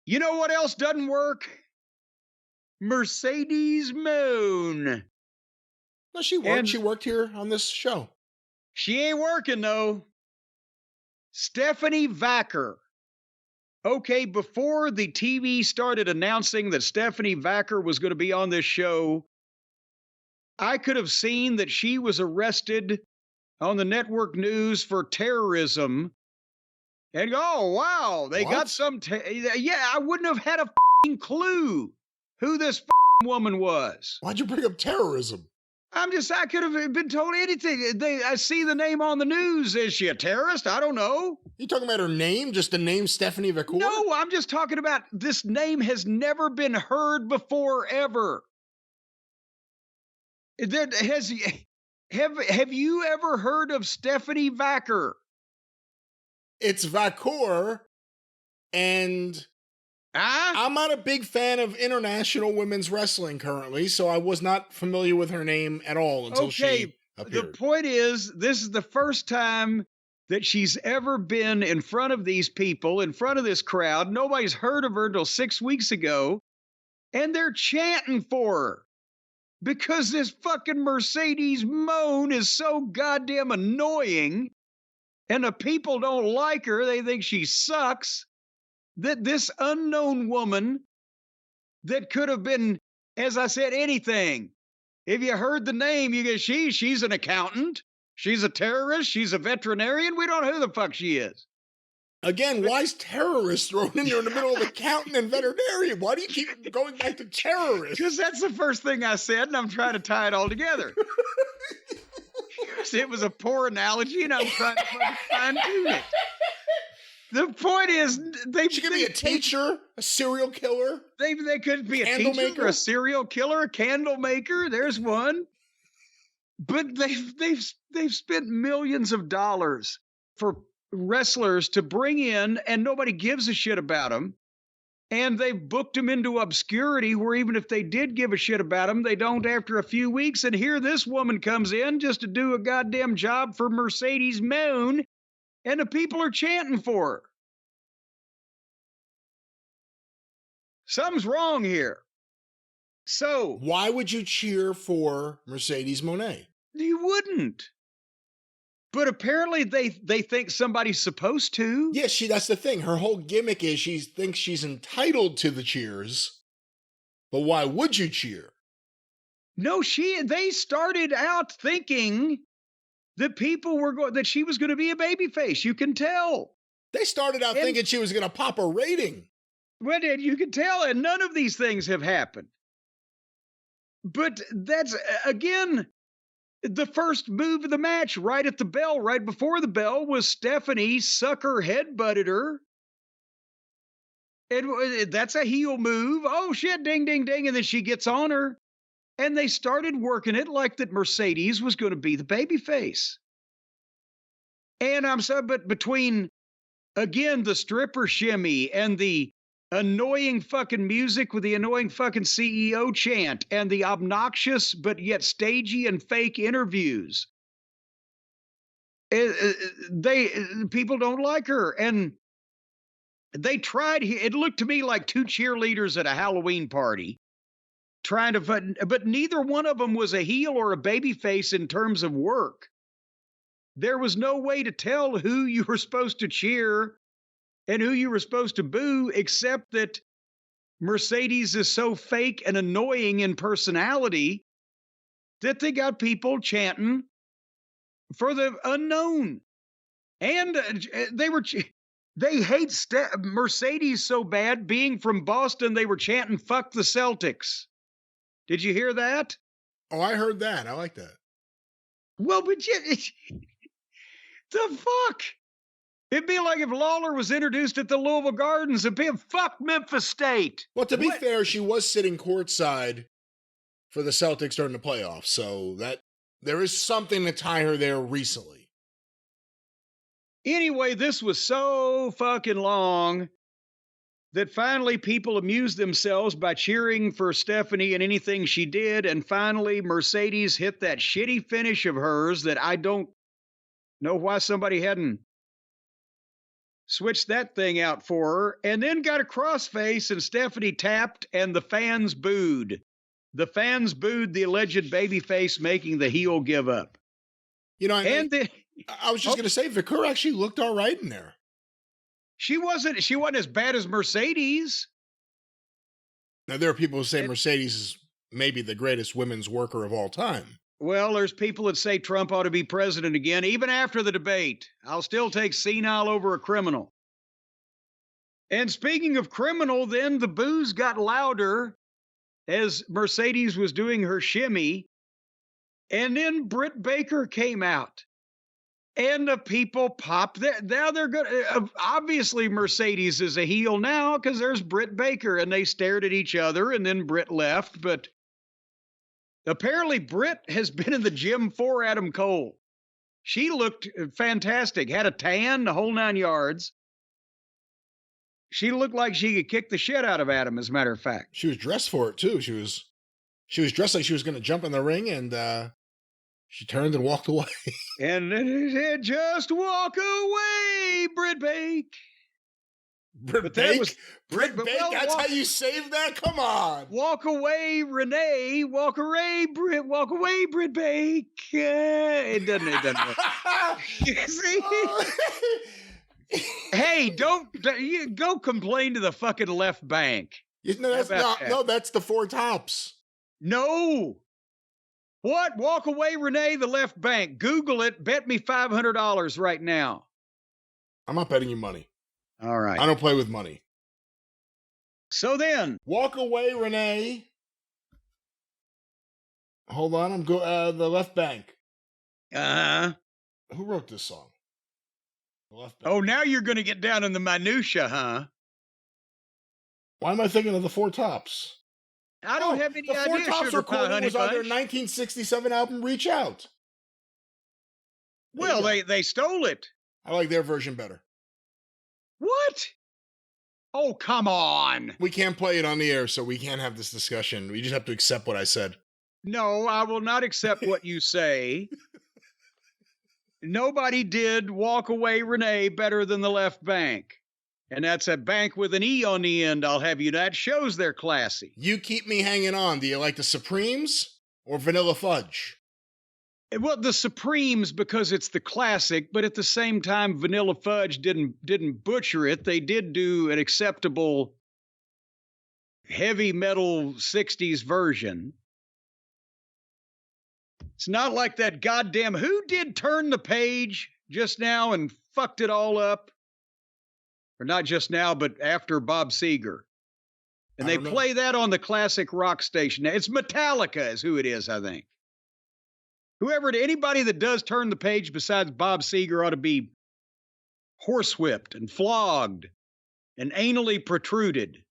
You know what else doesn't work? Mercedes Moon. No, she worked. And She worked here on this show. she ain't working though. Stephanie Vaquer. Okay, before the TV started announcing that Stephanie Vaquer was going to be on this show, I could have seen that she was arrested on the network news for terrorism and go, oh, wow, they got What? some. Yeah, I wouldn't have had a clue who this woman was. Why'd you bring up terrorism? I could have been told anything. I see the name on the news. Is she a terrorist? I don't know. You talking about her name? Just the name Stephanie Vaquer? No, I'm just talking about this name has never been heard before, ever. That has have you ever heard of Stephanie Vaquer? It's Vaquer, and I'm not a big fan of international women's wrestling currently, so I was not familiar with her name at all until she appeared. The point is, this is the first time that she's ever been in front of these people, in front of this crowd. Nobody's heard of her until 6 weeks ago, and they're chanting for her because this fucking Mercedes moan is so goddamn annoying, and the people don't like her. They think she sucks. That this unknown woman that could have been, as I said, anything. If you heard the name, you get she's an accountant, she's a terrorist, she's a veterinarian. We don't know who the fuck she is. Again, why is terrorist thrown in there in the middle of accountant and veterinarian? Why do you keep going back to terrorist? Because that's the first thing I said, and I'm trying to tie it all together. It was a poor analogy, and I'm trying to fine-tune it. The point is, she could be a teacher, a serial killer. They could be a teacher, maker, a serial killer, a candle maker. There's one. But they've spent millions of dollars for wrestlers to bring in, and nobody gives a shit about them. And they've booked them into obscurity, where even if they did give a shit about them, they don't after a few weeks. And here this woman comes in just to do a goddamn job for Mercedes Moon. And the people are chanting for her. Something's wrong here. So why would you cheer for Mercedes Moné? You wouldn't. But apparently they think somebody's supposed to. Yeah, that's the thing. Her whole gimmick is she thinks she's entitled to the cheers. But why would you cheer? No, they started out thinking that people were that she was going to be a babyface. You can tell. They started out thinking she was going to pop a rating. Well, you can tell, and none of these things have happened. But that's, again, the first move of the match, right at the bell, right before the bell, was Stephanie sucker headbutted her. And that's a heel move. Oh, shit, ding, ding, ding. And then she gets on her. And they started working it like that Mercedes was going to be the babyface. And I'm sorry, but between, again, the stripper shimmy and the annoying fucking music with the annoying fucking CEO chant and the obnoxious but yet stagey and fake interviews, people don't like her. And they tried, it looked to me like two cheerleaders at a Halloween party trying to, but neither one of them was a heel or a babyface in terms of work. There was no way to tell who you were supposed to cheer and who you were supposed to boo, except that Mercedes is so fake and annoying in personality that they got people chanting for the unknown. And they hate Mercedes so bad. Being from Boston, they were chanting, "Fuck the Celtics." Did you hear that? Oh, I heard that. I like that. Well, but the fuck? It'd be like if Lawler was introduced at the Louisville Gardens. It'd be fuck Memphis State. Well, to be fair, she was sitting courtside for the Celtics during the playoffs, so that there is something to tie her there recently. Anyway, this was so fucking long that finally people amused themselves by cheering for Stephanie and anything she did. And finally, Mercedes hit that shitty finish of hers that I don't know why somebody hadn't switched that thing out for her, and then got a crossface, and Stephanie tapped, and the fans booed. The fans booed the alleged babyface making the heel give up. You know, I was just going to say, Vaquer actually looked all right in there. She wasn't as bad as Mercedes. Now, there are people who say Mercedes is maybe the greatest women's worker of all time. Well, there's people that say Trump ought to be president again, even after the debate. I'll still take senile over a criminal. And speaking of criminal, then the boos got louder as Mercedes was doing her shimmy. And then Britt Baker came out. And the people popped. Now they're good. Obviously, Mercedes is a heel now because there's Britt Baker, and they stared at each other, and then Britt left. But apparently, Britt has been in the gym for Adam Cole. She looked fantastic, had a tan, the whole 9 yards. She looked like she could kick the shit out of Adam, as a matter of fact. She was dressed for it, too. She was dressed like she was going to jump in the ring, and she turned and walked away. And it said, just walk away, Britt Bake. Britt Bake? Britt Bake? That's how you save that? Come on. Walk away, Renee. Walk away, Britt. Walk away, Britt Bake. It doesn't work. See? Hey, don't you go complain to the fucking left bank. No, that's the Four Tops. No. What? Walk away, Renee, the left bank. Google it. Bet me $500 right now. I'm not betting you money. All right. I don't play with money. So then. Walk away, Renee. Hold on. The left bank. Uh-huh. Who wrote this song? The left bank. Oh, now you're going to get down in the minutia, huh? Why am I thinking of the Four Tops? I don't have any idea. The Four Tops recording was on their 1967 album, Reach Out. Well, they stole it. I like their version better. What? Oh, come on. We can't play it on the air, so we can't have this discussion. We just have to accept what I said. No, I will not accept what you say. Nobody did Walk Away, Renee better than the left bank. And that's a bank with an E on the end, I'll have you. That shows they're classy. You keep me hanging on. Do you like the Supremes or Vanilla Fudge? Well, the Supremes, because it's the classic, but at the same time, Vanilla Fudge didn't butcher it. They did do an acceptable heavy metal 60s version. It's not like that goddamn... Who did Turn the Page just now and fucked it all up? Or not just now, but after Bob Seger. And they play that on the classic rock station. It's Metallica is who it is, I think. Anybody that does Turn the Page besides Bob Seger ought to be horsewhipped and flogged and anally protruded.